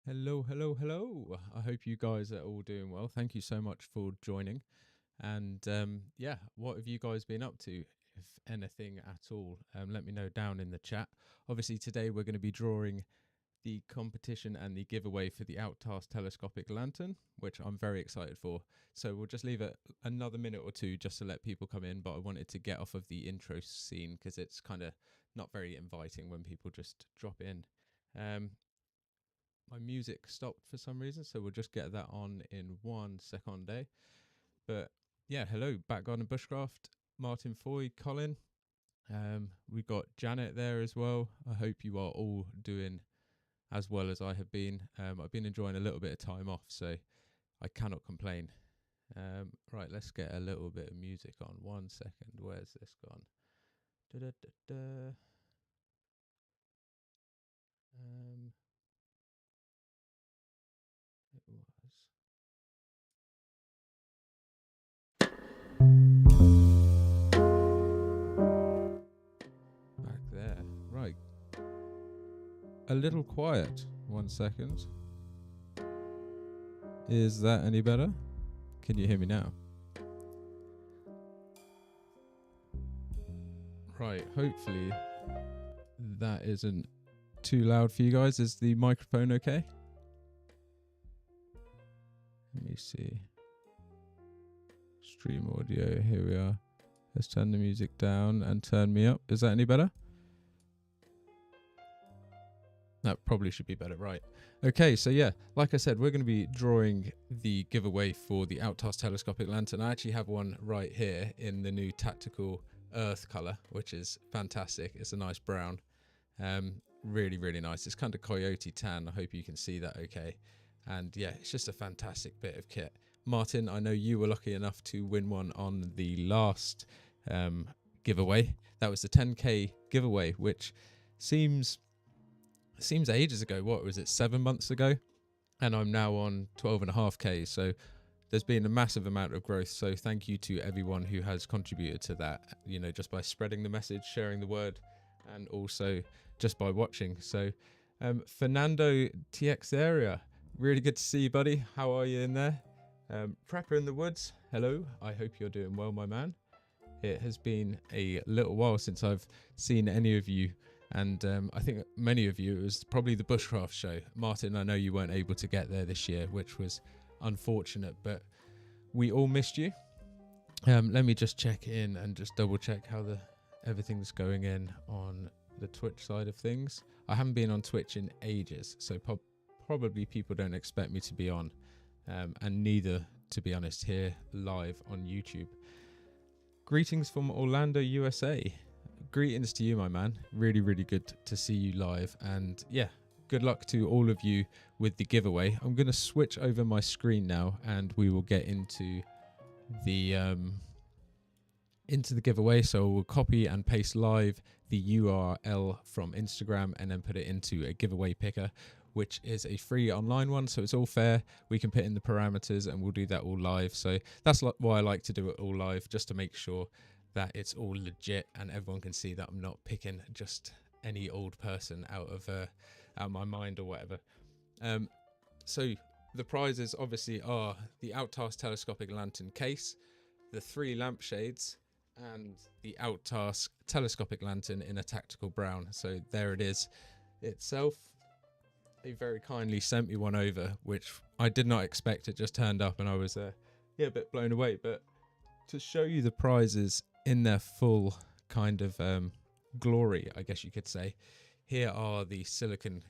Hello, hello, hello. I hope you guys are all doing well. Thank you so much for joining. And what have you guys been up to, if anything at all? Let me know down in the chat. Obviously, today we're going to be drawing the competition and the giveaway for the Outask Telescopic Lantern, which I'm very excited for. So we'll just leave it another minute or two just to let people come in. But I wanted to get off of the intro scene because it's kind of not very inviting when people just drop in. My music stopped for some reason, so we'll just get that on in 1 second. But yeah, hello, Back Garden Bushcraft, Martin Foy, Colin. We've got Janet there as well. I hope you are all doing as well as I have been. I've been enjoying a little bit of time off, so I cannot complain. Right, let's get a little bit of music on. 1 second. Where's this gone? Da-da-da-da. It was. Back there. Right. A little quiet. 1 second. Is that any better? Can you hear me now? Right, hopefully that isn't too loud for you guys. Is the microphone okay? Let me see. Stream audio, here we are. Let's turn the music down and turn me up. Is that any better? That probably should be better, right? Okay, so yeah, like I said, we're going to be drawing the giveaway for the Outask Telescopic Lantern. I actually have one right here in the new tactical earth color, which is fantastic. It's a nice brown. Really, really nice. It's kind of coyote tan. I hope you can see that okay. And yeah, it's just a fantastic bit of kit. Martin, I know you were lucky enough to win one on the last giveaway. That was the 10k giveaway, which seems ages ago. What was it, 7 months ago? And I'm now on 12.5k. So there's been a massive amount of growth. So thank you to everyone who has contributed to that, you know, just by spreading the message, sharing the word, and also just by watching. So Fernando TX area, really good to see you, buddy. How are you in there? Prepper in the Woods, hello. I hope you're doing well, my man. It has been a little while since I've seen any of you. And I think many of you, it was probably the Bushcraft show. Martin, I know you weren't able to get there this year, which was unfortunate, but we all missed you. Let me just check in and just double check how everything's going in on the Twitch side of things. I haven't been on Twitch in ages, so probably people don't expect me to be on, and neither, to be honest, here live on YouTube. Greetings from Orlando, USA. Greetings to you, my man. Really, really good to see you live. And yeah, good luck to all of you with the giveaway. I'm going to switch over my screen now and we will get into the giveaway. So we'll copy and paste live the URL from Instagram and then put it into a giveaway picker, which is a free online one. So it's all fair. We can put in the parameters and we'll do that all live. So that's why I like to do it all live, just to make sure that it's all legit and everyone can see that I'm not picking just any old person out of my mind or whatever. So the prizes obviously are the Outask Telescopic Lantern case, the 3 lampshades, and the Outask Telescopic Lantern in a tactical brown. So there it is itself. They very kindly sent me one over, which I did not expect. It just turned up and I was a bit blown away. But to show you the prizes in their full kind of glory, I guess you could say, here are the silicon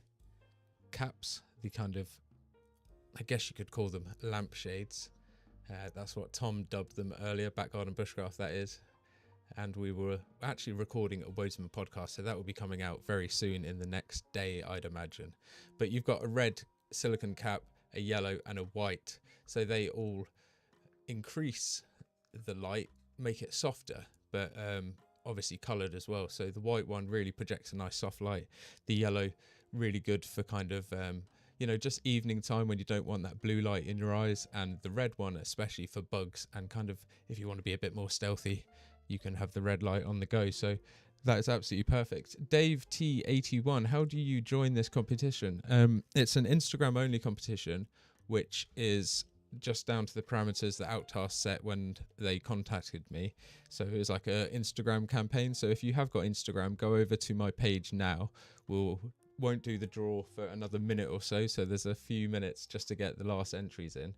caps, the kind of, I guess you could call them lampshades. That's what Tom dubbed them earlier, Back Garden Bushcraft, that is. And we were actually recording a Wodesman podcast, so that will be coming out very soon in the next day, I'd imagine. But you've got a red silicon cap, a yellow and a white, so they all increase the light, make it softer, but obviously coloured as well. So the white one really projects a nice soft light. The yellow, really good for kind of just evening time when you don't want that blue light in your eyes, and the red one especially for bugs and kind of if you want to be a bit more stealthy, you can have the red light on the go. So That is absolutely perfect. Dave T81, how do you join this competition? It's an Instagram only competition, which is just down to the parameters that Outask set when they contacted me. So it was like a Instagram campaign. So if you have got Instagram, go over to my page now. Won't do the draw for another minute or so. So there's a few minutes just to get the last entries in.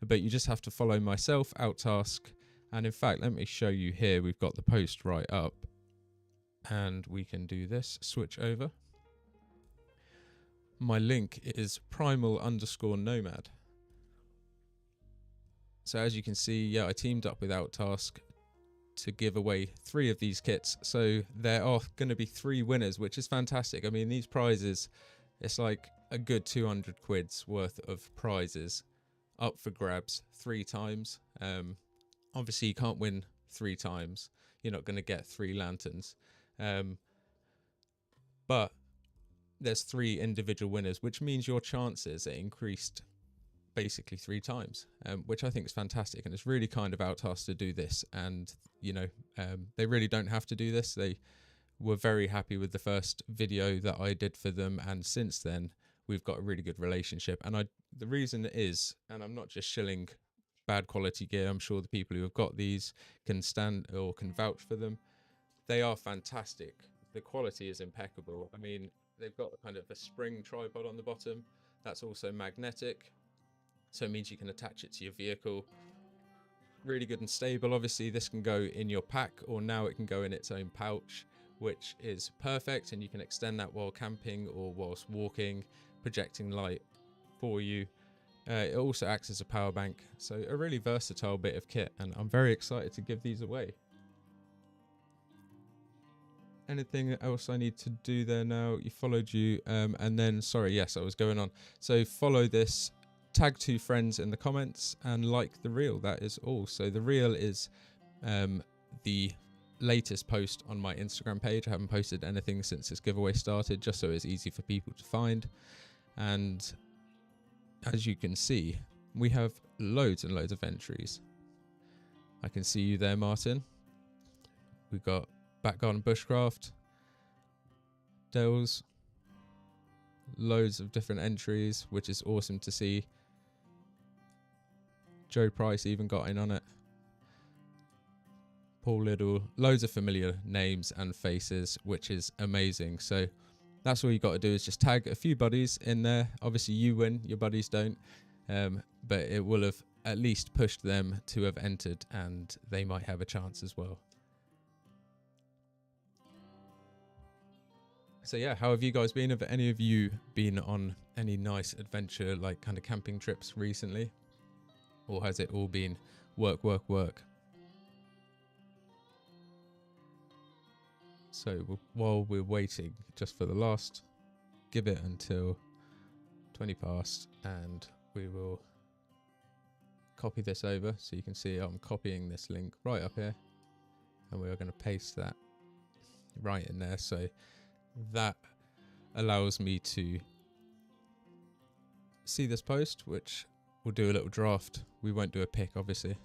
But you just have to follow myself, Outask. And in fact, let me show you here. We've got the post right up. And we can do this, switch over. My link is primal_nomad. So as you can see, yeah, I teamed up with Outask to give away 3 of these kits. So there are going to be 3 winners, which is fantastic. I mean, these prizes, it's like a good 200 quid's worth of prizes up for grabs 3 times. Obviously, you can't win 3 times. You're not going to get 3 lanterns. But there's 3 individual winners, which means your chances are increased basically 3 times, which I think is fantastic. And it's really kind of Outask to do this. And, you know, they really don't have to do this. They were very happy with the first video that I did for them. And since then, we've got a really good relationship. And the reason is, and I'm not just shilling bad quality gear, I'm sure the people who have got these can stand or can vouch for them. They are fantastic. The quality is impeccable. I mean, they've got kind of a spring tripod on the bottom. That's also magnetic. So it means you can attach it to your vehicle. Really good and stable. Obviously, this can go in your pack, or now it can go in its own pouch, which is perfect. And you can extend that while camping or whilst walking, projecting light for you. It also acts as a power bank. So a really versatile bit of kit. And I'm very excited to give these away. Anything else I need to do there now? You followed you. And then, sorry, yes, I was going on. So follow this. Tag 2 friends in the comments and like the reel. That is all. So the reel is the latest post on my Instagram page. I haven't posted anything since this giveaway started, just so it's easy for people to find. And as you can see, we have loads and loads of entries. I can see you there, Martin. We've got Back Garden Bushcraft, Dells, loads of different entries, which is awesome to see. Joe Price even got in on it. Paul Liddell, loads of familiar names and faces, which is amazing. So that's all you got to do is just tag a few buddies in there. Obviously you win, your buddies don't, but it will have at least pushed them to have entered, and they might have a chance as well. So yeah, how have you guys been? Have any of you been on any nice adventure, like kind of camping trips recently? Or has it all been work, work, work? So while we're waiting, just for the last, give it until 20 past, and we will copy this over. So you can see I'm copying this link right up here, and we are going to paste that right in there. So that allows me to see this post, which we'll do a little draft. We won't do a pick, obviously,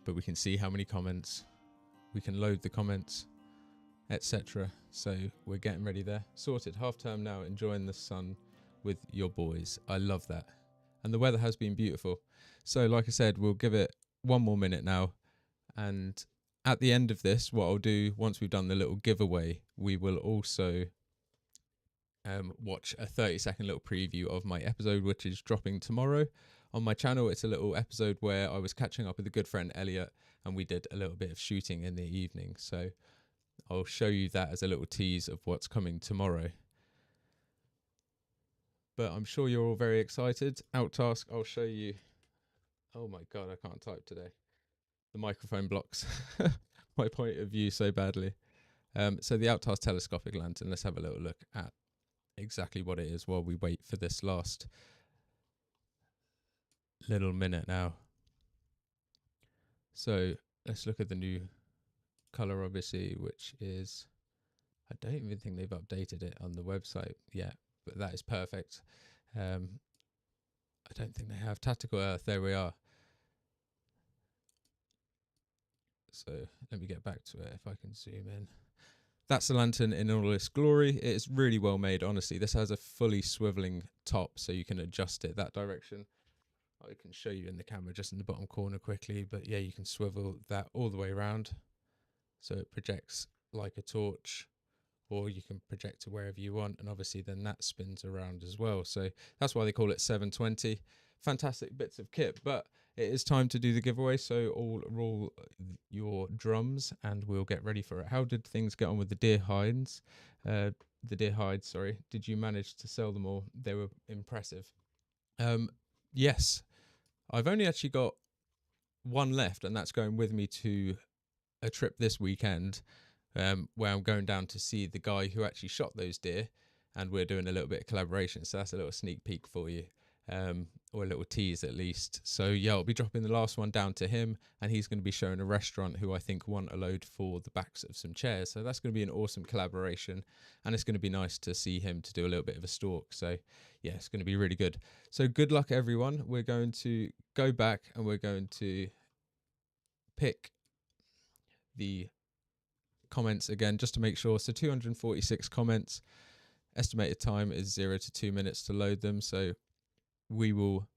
but we can see how many comments. We can load the comments, etc. So we're getting ready there. Sorted. Half term now, enjoying the sun with your boys. I love that. And the weather has been beautiful. So like I said, we'll give it 1 more minute now. And at the end of this, what I'll do, once we've done the little giveaway, we will also watch a 30-second little preview of my episode, which is dropping tomorrow on my channel. It's a little episode where I was catching up with a good friend, Elliot, and we did a little bit of shooting in the evening. So I'll show you that as a little tease of what's coming tomorrow. But I'm sure you're all very excited. Outask, I'll show you. Oh my God, I can't type today. The microphone blocks my point of view so badly. So the Outask telescopic lantern, let's have a little look at exactly what it is while we wait for this last little minute now. So let's look at the new color, obviously, which is, I don't even think they've updated it on the website yet, but that is perfect. I don't think they have. Tactical Earth, there we are. So let me get back to it if I can zoom in. That's the lantern in all its glory. It is really well made, honestly. This has a fully swiveling top, so you can adjust it that direction. I can show you in the camera just in the bottom corner quickly, but yeah, you can swivel that all the way around. So it projects like a torch, or you can project to wherever you want, and obviously then that spins around as well. So that's why they call it 720. Fantastic bits of kit, but it is time to do the giveaway, so all roll your drums and we'll get ready for it. How did things get on with the deer hides? Sorry. Did you manage to sell them all? They were impressive. Yes, I've only actually got one left, and that's going with me to a trip this weekend, where I'm going down to see the guy who actually shot those deer, and we're doing a little bit of collaboration. So that's a little sneak peek for you, or a little tease at least. So yeah, I'll be dropping the last one down to him, and he's going to be showing a restaurant who I think want a load for the backs of some chairs. So that's going to be an awesome collaboration, and it's going to be nice to see him to do a little bit of a stalk. So yeah, it's going to be really good. So good luck, everyone. We're going to go back and we're going to pick the comments again just to make sure. So 246 comments. Estimated time is 0 to 2 minutes to load them. So we will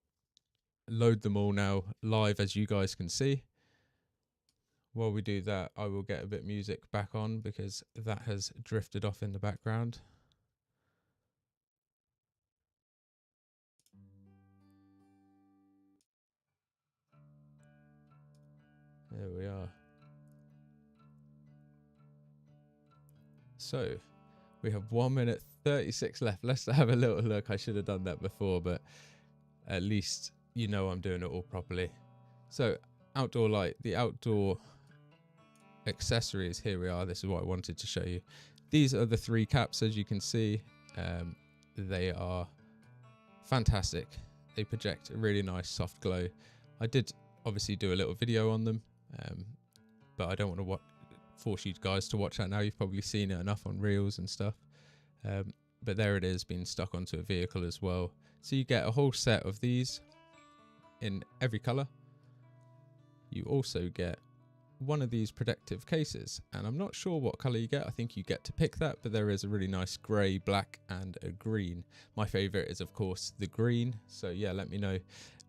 load them all now live, as you guys can see. While we do that, I will get a bit of music back on because that has drifted off in the background. There we are. So we have 1 minute 36 left. Let's have a little look. I should have done that before, but at least you know I'm doing it all properly. So outdoor light, the outdoor accessories, here we are. This is what I wanted to show you. These are the 3 caps, as you can see. They are fantastic. They project a really nice soft glow. I did obviously do a little video on them, but I don't want to force you guys to watch that now. You've probably seen it enough on reels and stuff. But there it is, being stuck onto a vehicle as well. So you get a whole set of these in every color. You also get one of these protective cases, and I'm not sure what color you get. I think you get to pick that, but there is a really nice gray, black, and a green. My favorite is of course the green. So yeah, let me know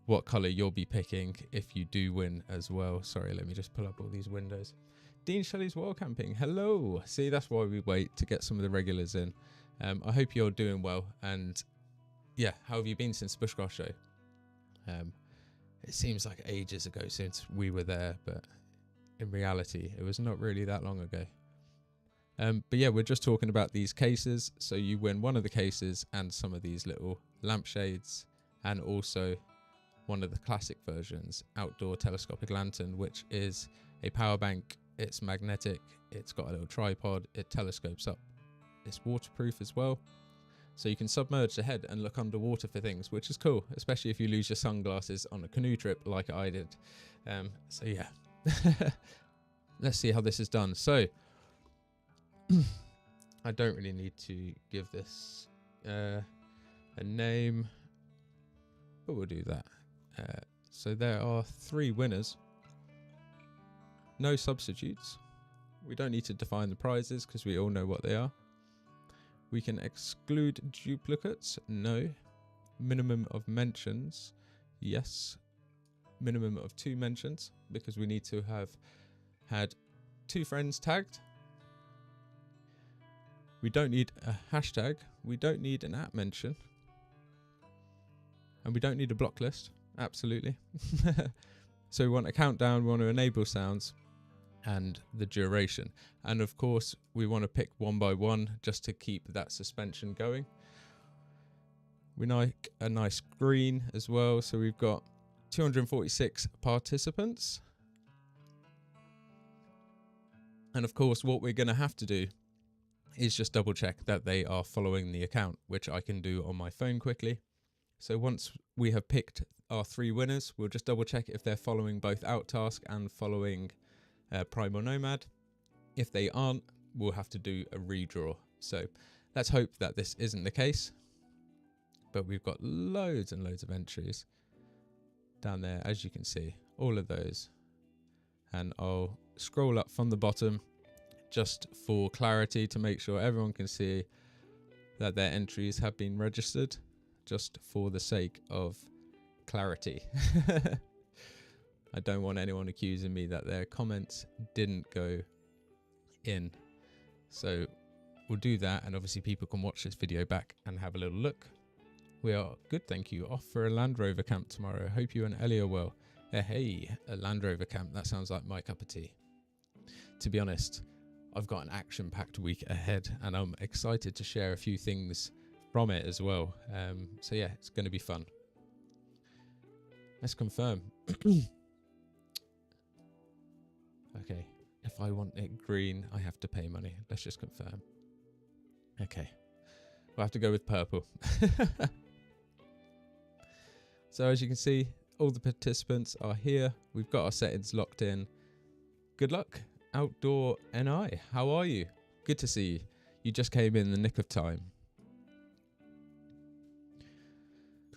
what color you'll be picking if you do win as well. Sorry, let me just pull up all these windows. Dean Shelley's Wild Camping, hello. See, that's why we wait to get some of the regulars in. I hope you're doing well, and yeah, how have you been since the Bushcraft show? It seems like ages ago since we were there, but in reality it was not really that long ago. But yeah, we're just talking about these cases. So you win one of the cases and some of these little lampshades, and also one of the classic versions, outdoor telescopic lantern, which is a power bank. It's magnetic, it's got a little tripod, it telescopes up, it's waterproof as well, so you can submerge the head and look underwater for things, which is cool, especially if you lose your sunglasses on a canoe trip like I did. So yeah, let's see how this is done. So I don't really need to give this a name, but we'll do that. So there are 3 winners. No substitutes. We don't need to define the prizes because we all know what they are. We can exclude duplicates. No. Minimum of mentions. Yes. Minimum of 2 mentions because we need to have had 2 friends tagged. We don't need a hashtag. We don't need an @ mention. And we don't need a block list. Absolutely. So we want a countdown. We want to enable sounds and the duration, and of course we want to pick one by one just to keep that suspension going. We like a nice green as well, so we've got 246 participants, and of course what we're going to have to do is just double check that they are following the account, which I can do on my phone quickly. So once we have picked our 3 winners, we'll just double check if they're following both Outask and following Primal Nomad. If they aren't, we'll have to do a redraw. So let's hope that this isn't the case. But we've got loads and loads of entries down there, as you can see. All of those and I'll scroll up from the bottom just for clarity to make sure everyone can see that their entries have been registered, just for the sake of clarity. I don't want anyone accusing me that their comments didn't go in. So we'll do that, and obviously people can watch this video back and have a little look. We are good, thank you. Off for a Land Rover camp tomorrow. Hope you and Ellie are well. Hey, a Land Rover camp. That sounds like my cup of tea. To be honest, I've got an action-packed week ahead, and I'm excited to share a few things from it as well. So yeah, it's going to be fun. Let's confirm. Okay, if I want it green, I have to pay money. Let's just confirm. Okay, we'll have to go with purple. So as you can see, all the participants are here. We've got our settings locked in. Good luck, Outdoor NI. How are you? Good to see you. You just came in the nick of time.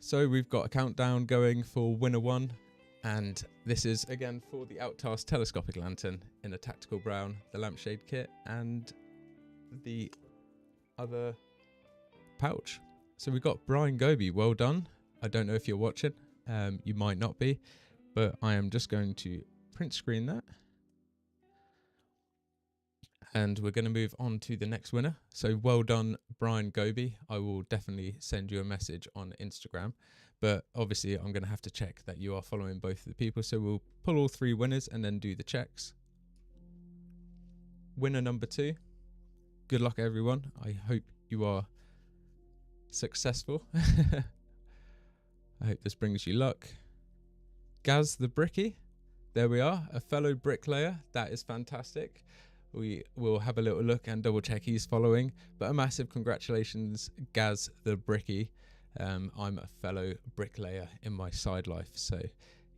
So we've got a countdown going for winner 1. And this is again for the Outask telescopic lantern in a tactical brown, the lampshade kit, and the other pouch. So we've got Brian Goby. Well done. I don't know if you're watching. You might not be, but I am just going to print screen that. And we're going to move on to the next winner. So well done, Brian Goby. I will definitely send you a message on Instagram. But obviously, I'm going to have to check that you are following both of the people. So we'll pull all 3 winners and then do the checks. Winner number 2. Good luck, everyone. I hope you are successful. I hope this brings you luck. Gaz the Bricky. There we are. A fellow bricklayer. That is fantastic. We will have a little look and double check he's following. But a massive congratulations, Gaz the Bricky. I'm a fellow bricklayer in my side life, so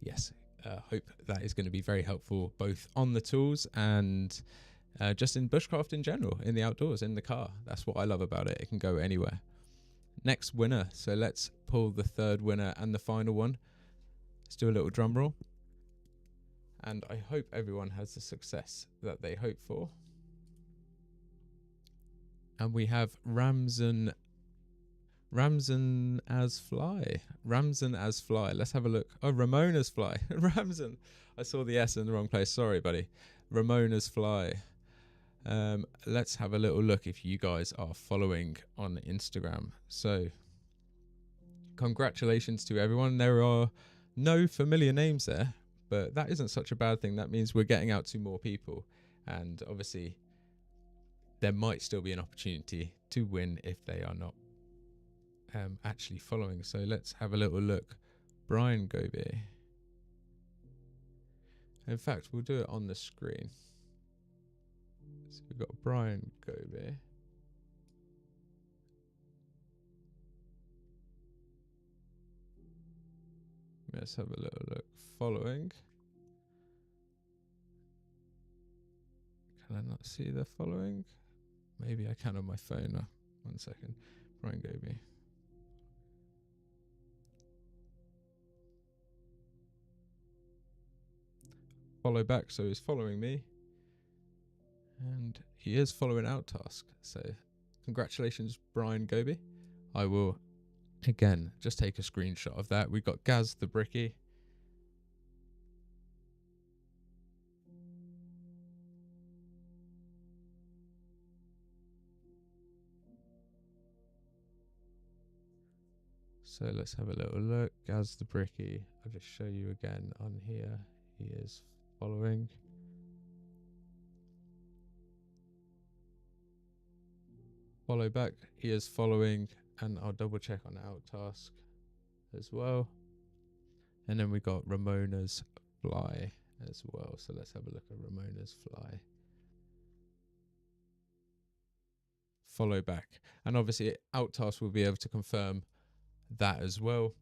yes, hope that is going to be very helpful both on the tools and just in bushcraft in general, in the outdoors, in the car. That's what I love about it. It can go anywhere. Next winner. So let's pull the 3rd winner and the final one. Let's do a little drum roll. And I hope everyone has the success that they hope for. And we have Ramzan as fly. Let's have a look. Oh, Ramona's fly. Ramzan. I saw the S in the wrong place. Sorry, buddy. Ramona's fly. Let's have a little look if you guys are following on Instagram. So, congratulations to everyone. There are no familiar names there, but that isn't such a bad thing. That means we're getting out to more people. And obviously, there might still be an opportunity to win if they are not actually following. So let's have a little look. Brian Goby. In fact, we'll do it on the screen. So we've got Brian Goby. Let's have a little look. Following. Can I not see the following? Maybe I can on my phone. 1 second. Brian Goby. Follow back, so he's following me. And he is following Outask. So congratulations, Brian Goby. I will, again, just take a screenshot of that. We've got Gaz the Bricky. So let's have a little look. Gaz the Bricky. I'll just show you again on here. He is following. Follow back. He is following. And I'll double check on Outask as well. And then we got Ramona's fly as well. So let's have a look at Ramona's fly. Follow back. And obviously Outask will be able to confirm that as well.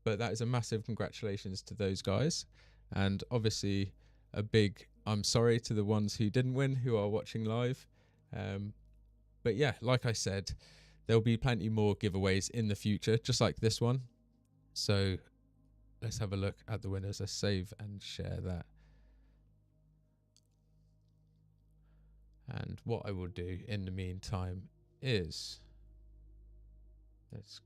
But that is a massive congratulations to those guys. And obviously a big I'm sorry to the ones who didn't win, who are watching live. But yeah, like I said, there'll be plenty more giveaways in the future, just like this one. So let's have a look at the winners. Let's save and share that. And what I will do in the meantime is, let's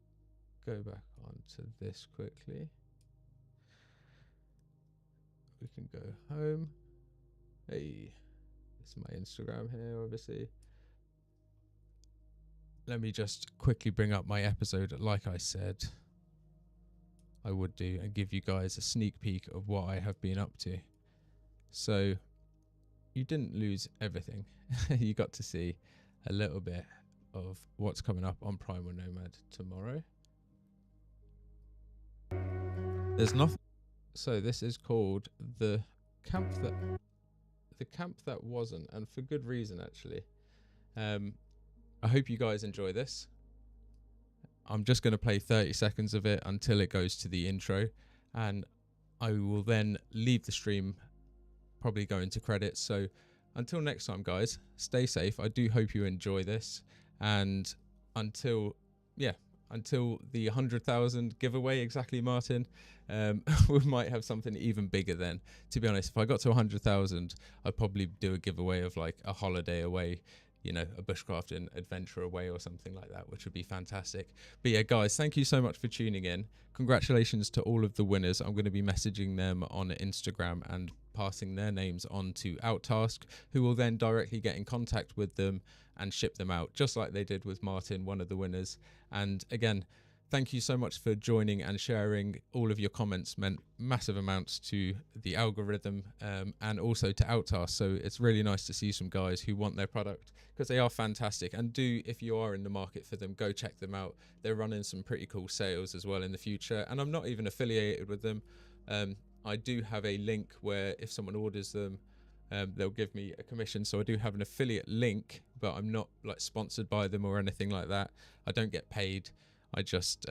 go back onto this quickly. We can go home. Hey, it's my Instagram here, obviously. Let me just quickly bring up my episode, like I said I would do, and give you guys a sneak peek of what I have been up to. So you didn't lose everything. You got to see a little bit of what's coming up on Primal Nomad tomorrow. There's nothing. So this is called the camp that wasn't, and for good reason actually. I hope you guys enjoy this. I'm just going to play 30 seconds of it until it goes to the intro, and I will then leave the stream, probably go into credits. So until next time, guys, stay safe. I do hope you enjoy this, and until the 100,000 giveaway, exactly, Martin, we might have something even bigger then. To be honest, if I got to 100,000, I'd probably do a giveaway of like a holiday away, you know, a bushcrafting adventure away or something like that, which would be fantastic. But yeah, guys, thank you so much for tuning in. Congratulations to all of the winners. I'm going to be messaging them on Instagram and passing their names on to Outask, who will then directly get in contact with them and ship them out, just like they did with Martin, one of the winners. And again, thank you so much for joining and sharing. All of your comments meant massive amounts to the algorithm, and also to Outask. So it's really nice to see some guys who want their product, because they are fantastic. And do, if you are in the market for them, go check them out. They're running some pretty cool sales as well in the future. And I'm not even affiliated with them. I do have a link where if someone orders them, they'll give me a commission. So I do have an affiliate link, but I'm not like sponsored by them or anything like that. I don't get paid. I just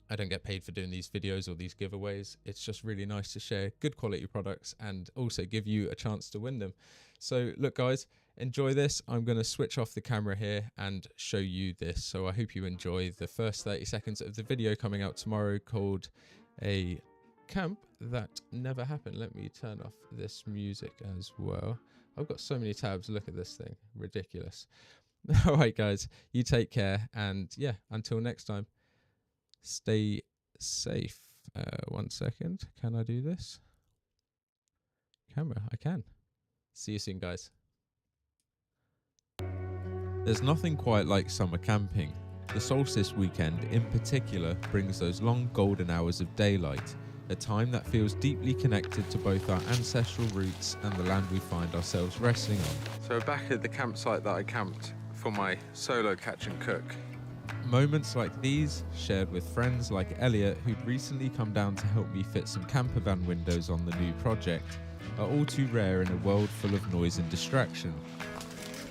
I don't get paid for doing these videos or these giveaways. It's just really nice to share good quality products and also give you a chance to win them. So look, guys, enjoy this. I'm going to switch off the camera here and show you this. So I hope you enjoy the first 30 seconds of the video coming out tomorrow, called A Camp That Never Happened. Let me turn off this music as well. I've got so many tabs. Look at this thing. Ridiculous. All right, guys, you take care. And yeah, until next time, stay safe. 1 second. Can I do this? Camera, I can. See you soon, guys. There's nothing quite like summer camping. The solstice weekend in particular brings those long golden hours of daylight, a time that feels deeply connected to both our ancestral roots and the land we find ourselves resting on. So we're back at the campsite that I camped for my solo catch and cook. Moments like these, shared with friends like Elliot, who'd recently come down to help me fit some camper van windows on the new project, are all too rare in a world full of noise and distraction.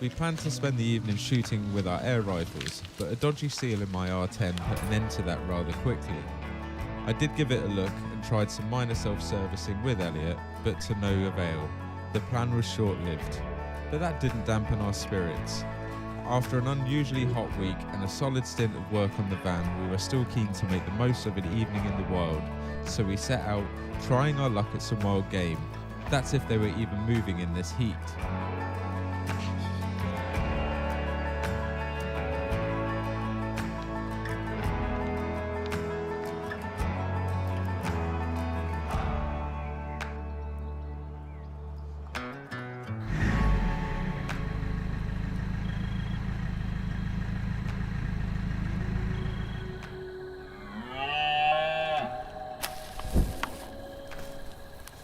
We planned to spend the evening shooting with our air rifles, but a dodgy seal in my R10 put an end to that rather quickly. I did give it a look and tried some minor self-servicing with Elliot, but to no avail. The plan was short-lived, but that didn't dampen our spirits. After an unusually hot week and a solid stint of work on the van, we were still keen to make the most of an evening in the wild, so we set out, trying our luck at some wild game. That's if they were even moving in this heat.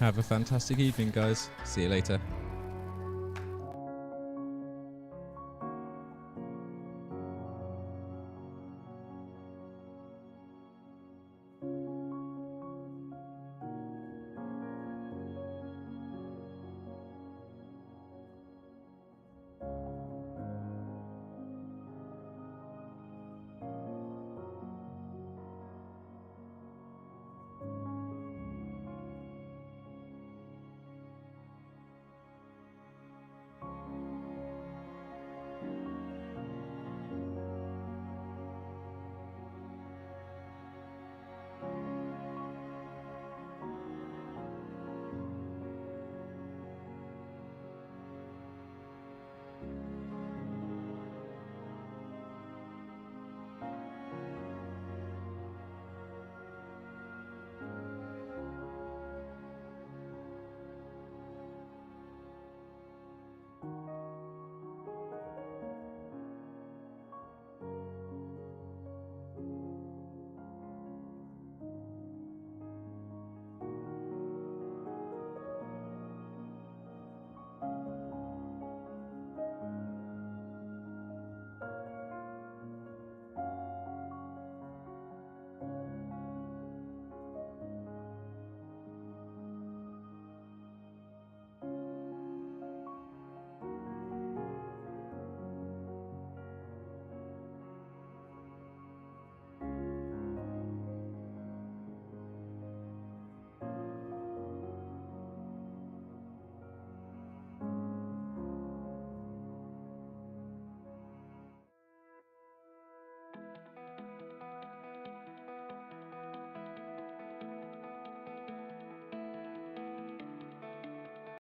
Have a fantastic evening, guys. See you later.